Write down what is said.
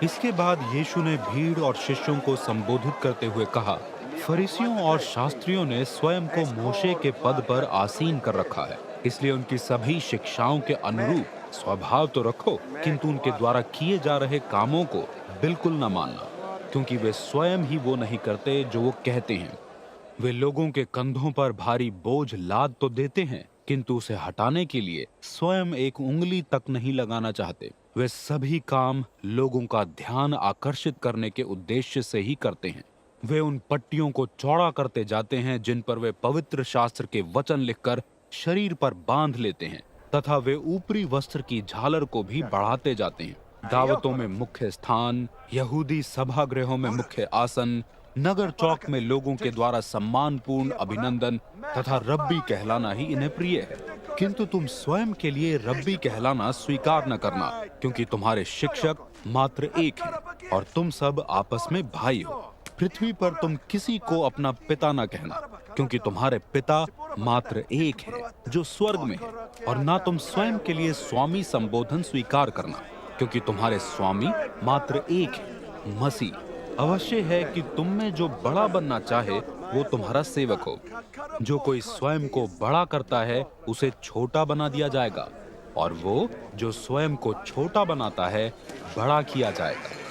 इसके बाद यीशु ने भीड़ और शिष्यों को संबोधित करते हुए कहा, फरीसियों और शास्त्रियों ने स्वयं को मोशे के पद पर आसीन कर रखा है, इसलिए उनकी सभी शिक्षाओं के अनुरूप स्वभाव तो रखो, किंतु उनके द्वारा किए जा रहे कामों को बिल्कुल न मानना, क्योंकि वे स्वयं ही वो नहीं करते जो वो कहते हैं। वे लोगों के कंधों पर भारी बोझ लाद तो देते हैं, किंतु उसे हटाने के लिए स्वयं एक उंगली तक नहीं लगाना चाहते। वे सभी काम लोगों का ध्यान आकर्षित करने के उद्देश्य से ही करते हैं। वे उन पट्टियों को चौड़ा करते जाते हैं जिन पर वे पवित्र शास्त्र के वचन लिखकर शरीर पर बांध लेते हैं, तथा वे ऊपरी वस्त्र की झालर को भी बढ़ाते जाते हैं। दावतों में मुख्य स्थान, यहूदी सभागृहों में मुख्य आसन, नगर चौक में लोगों के द्वारा सम्मानपूर्ण अभिनंदन तथा रब्बी कहलाना ही इन्हें प्रिय है। किंतु तुम स्वयं के लिए रब्बी कहलाना स्वीकार न करना, क्योंकि तुम्हारे शिक्षक मात्र एक हैं और तुम सब आपस में भाई हो। पृथ्वी पर तुम किसी को अपना पिता न कहना, क्योंकि तुम्हारे पिता मात्र एक है जो स्वर्ग में है। और ना तुम स्वयं के लिए स्वामी संबोधन स्वीकार करना, क्योंकि तुम्हारे स्वामी मात्र एक है, मसीह। अवश्य है कि तुम में जो बड़ा बनना चाहे वो तुम्हारा सेवक हो। जो कोई स्वयं को बड़ा करता है उसे छोटा बना दिया जाएगा, और वो जो स्वयं को छोटा बनाता है बड़ा किया जाएगा।